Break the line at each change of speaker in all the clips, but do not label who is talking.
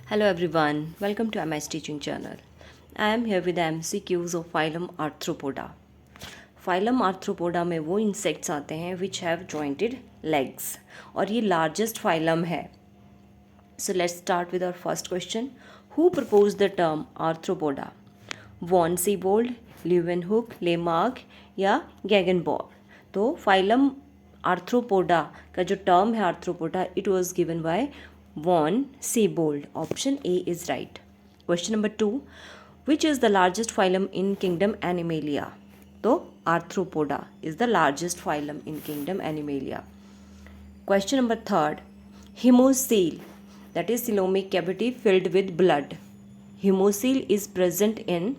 Hello everyone, welcome to MS Teaching Channel. I am here with the MCQs of phylum Arthropoda. Phylum Arthropoda में वो insects आते हैं which have jointed legs और ये largest phylum है. So let's start with our first question. Who proposed the term Arthropoda? Von Siebold, Leeuwenhoek, Lamarck या Gegenbaur? तो phylum Arthropoda का जो term है Arthropoda, it was given by Von Siebold. Option A is right. Question number 2. Which is the largest phylum in kingdom Animalia? तो Arthropoda is the largest phylum in kingdom Animalia. Question number 3. Hemocoel, that is coelomic cavity filled with blood. Hemocoel is present in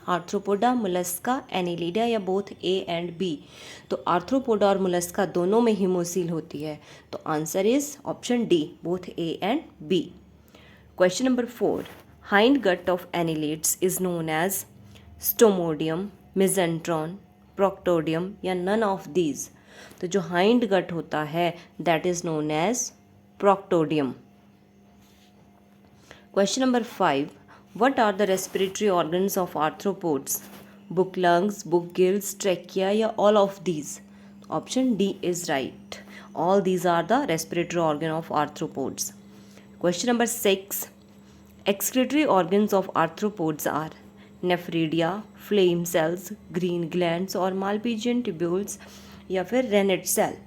Arthropoda, Mollusca, Annelida या both A and B? तो Arthropoda और Mollusca दोनों में haemocoel होती है. तो answer is option D, both A and B. Question number 4. Hind gut of annelids is known as stomodeum, mesenteron, proctodeum या none of these? तो जो हाइंड गट होता है that is known as proctodeum. Question number 5. What are the respiratory organs of arthropods? Book lungs, book gills, trachea या all of these? Option D is right. All these are the respiratory organ of arthropods. Question number 6. Excretory organs of arthropods are nephridia, flame cells, green glands और Malpighian tubules या फिर Rennet cell.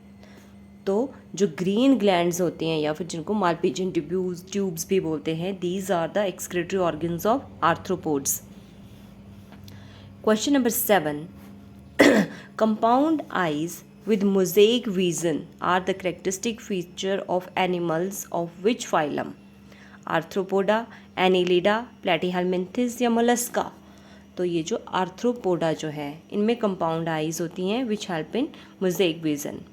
तो जो green glands होती हैं या फिर जिनको मालपीजियन ट्यूब्स भी बोलते हैं, these are the excretory organs of arthropods. Question number 7. Compound eyes with mosaic vision are the characteristic feature of animals of which phylum? Arthropoda, Annelida, Platyhelminthes या मोलस्का? तो ये जो आर्थ्रोपोडा जो है इनमें कंपाउंड आइज होती हैं which help in mosaic vision.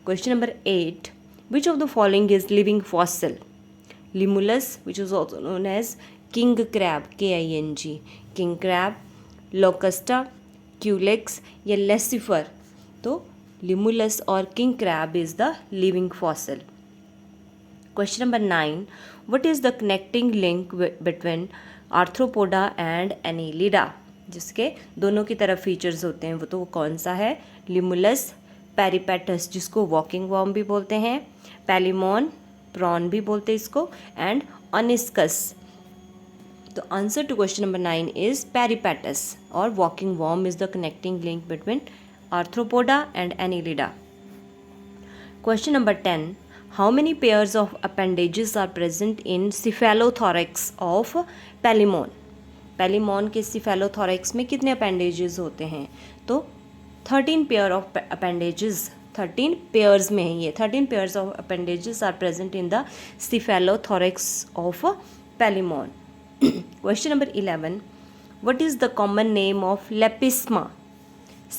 Question number 8. Which of the following is living fossil? Limulus, which is also known as king crab, K-I-N-G, king crab, Locusta, Culex या Lucifer? तो Limulus और king crab is the living fossil. Question number 9. What is the connecting link between Arthropoda and Annelida? जिसके दोनों की तरफ features होते हैं वो तो कौन सा है? Limulus, पेरिपेटस जिसको वॉकिंग वॉर्म भी बोलते हैं, पैलिमॉन, प्रॉन भी बोलते हैं इसको, एंड अनिस्कस. तो answer to question number 9 is Peripatus और walking worm is the connecting link between Arthropoda and Annelida. Question number 10. How many pairs of appendages are present in cephalothorax of Palaemon? Palaemon के cephalothorax में कितने appendages होते हैं? तो 13 pair of appendages, 13 pairs में है ये. 13 pairs of appendages are present in the cephalothorax of Palaemon. Question number 11. What is the common name of Lepisma?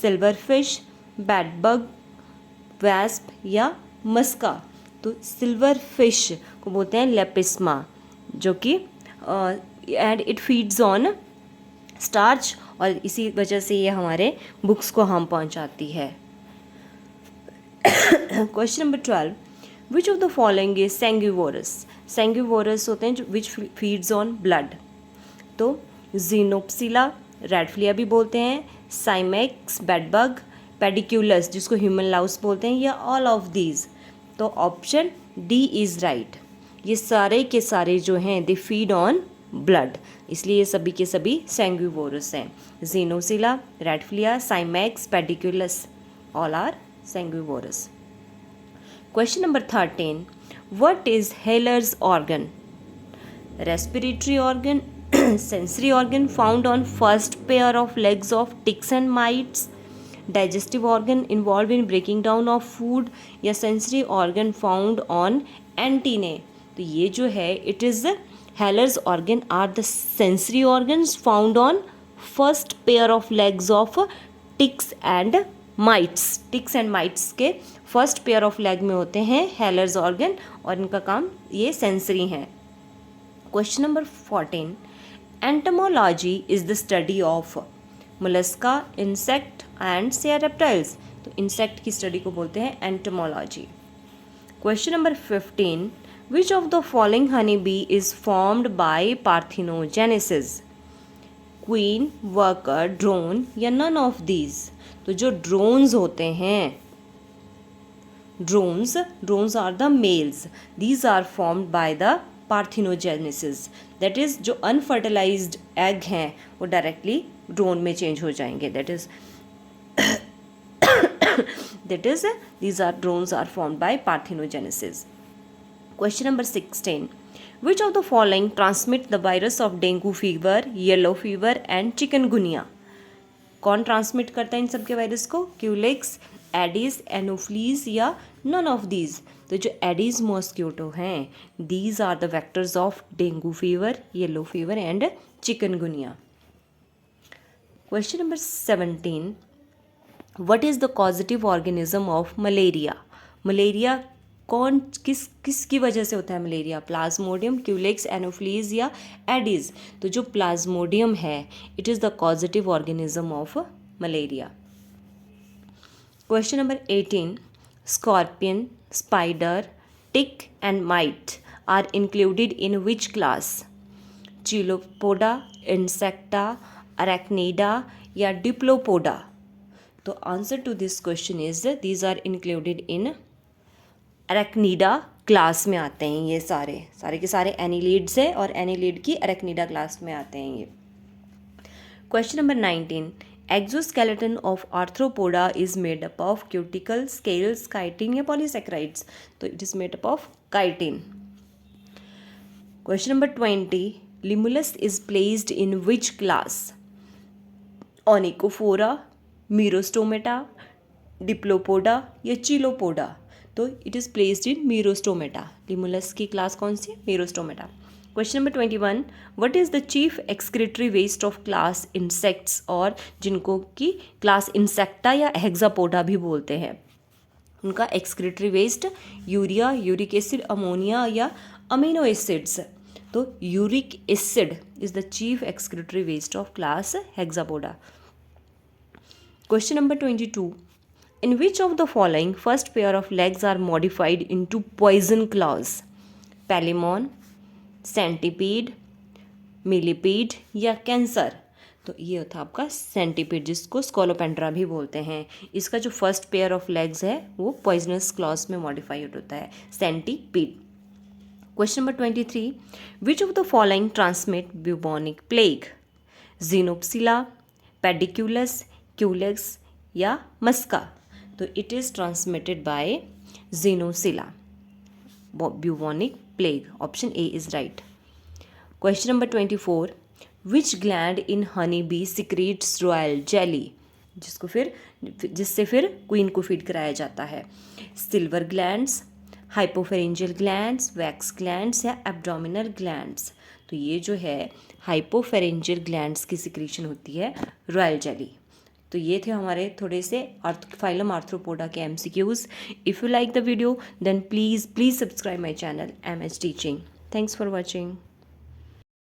Silverfish, bedbug, wasp या मस्का? तो सिल्वर फिश को बोलते हैं लेपिस्मा, जो कि and it feeds on starch और इसी वजह से ये हमारे बुक्स को हार्म पहुंचाती है. Question number 12. Which of the following is sanguivorous? Sanguivorous होते हैं जो विच फीड्स ऑन ब्लड. तो जीनोप्सिला, रेडफ्लिया भी बोलते हैं, साइमेक्स, बेडबग, पेडिक्यूलस जिसको ह्यूमन लाउस बोलते हैं, या ऑल ऑफ दीज? तो ऑप्शन डी इज़ राइट. ये सारे के सारे जो हैं दे फीड ऑन ब्लड, इसलिए ये सभी के सभी सेंगिवोरस हैं. जीनोसिला, रेडफ्लिया, Cimex, Pediculus all are sanguivorous. Question number 13. What is Haller's organ? Respiratory organ, sensory organ found on first pair of legs of ticks and mites, digestive organ involve in breaking down of food या sensory organ found on antennae? तो ये जो है it is Haller's organ are the sensory organs found on first pair of legs of ticks and mites. Ticks and mites के first pair of leg में होते हैं Haller's organ और इनका काम ये sensory हैं. Question number 14. Entomology is the study of mollusca, insect and say reptiles. तो insect की study को बोलते हैं entomology. Question number 15. Which of the following honeybee is formed by parthenogenesis? Queen, worker, drone या नन ऑफ दीज? तो जो drones होते हैं, drones are the males. These are formed by the parthenogenesis. That is, जो unfertilized egg हैं वो directly drone में change हो जाएंगे. That is these are drones are formed by parthenogenesis. Question number 16. Which of the following transmit the virus of dengue fever, yellow fever and chikungunya? कौन transmit करता है इन सब के वायरस को? क्यूलेक्स, एडिस, एनोफ्लीज या नन ऑफ दीज? तो जो एडिस मॉस्क्यूटो हैं, these are the vectors of dengue fever, yellow fever and chikungunya. Question number 17. What is the causative organism of malaria? Malaria कौन किसकी वजह से होता है मलेरिया? प्लाज्मोडियम, क्यूलेक्स, एनोफ्लीज या एडिस? तो जो प्लाज्मोडियम है, it is the causative organism of malaria. Question number 18. Scorpion, spider, tick and mite are included in which class? Chilopoda, insecta, arachnida या डिप्लोपोडा? तो answer to this question is these are included in arachnida class में आते हैं. ये सारे के सारे annelids हैं और एनिलीड की अरेक्निडा क्लास में आते हैं ये. Question number 19. Exoskeleton of arthropoda is made up of cuticle, scales, chitin या पॉलीसेक्राइड्स? तो it is made up of chitin. Question number 20. Limulus is placed in which class? Onychophora, merostomata, diplopoda या chilopoda? तो it is placed in merostomata. Limulus की class कौन सी है? Merostomata. Question number 21. What is the chief excretory waste of class insects, और जिनको की class insecta या हेक्सापोडा भी बोलते हैं, उनका excretory waste urea, uric acid, ammonia या अमीनो एसिड्स? तो uric acid is the chief excretory waste of class Hexapoda. Question number 22. In which of the following first pair of legs are modified into poison claws? Palemon, centipede, millipede या cancer? तो ये था आपका centipede, जिसको Scolopendra भी बोलते हैं. इसका जो फर्स्ट पेयर ऑफ लेग्स है वो पॉइजनस क्लॉज में मॉडिफाइड होता है, centipede. Question number 23. Which of the following transmit bubonic plague? Xenopsylla, pediculus, culex या मस्का? तो it is transmitted by xenopsylla, bubonic plague. Option A is right. Question number 24. Which gland in honey bee secretes royal jelly? जिससे फिर queen को feed कराया जाता है. Silver glands, hypopharyngeal glands, wax glands या abdominal glands? तो ये जो है हाइपोफेरेंजियल ग्लैंड्स की सिक्रीशन होती है रॉयल जेली. तो ये थे हमारे थोड़े से फाइलम आर्थ्रोपोडा के MCQs. If you like the video then please subscribe my channel MH teaching. Thanks for watching.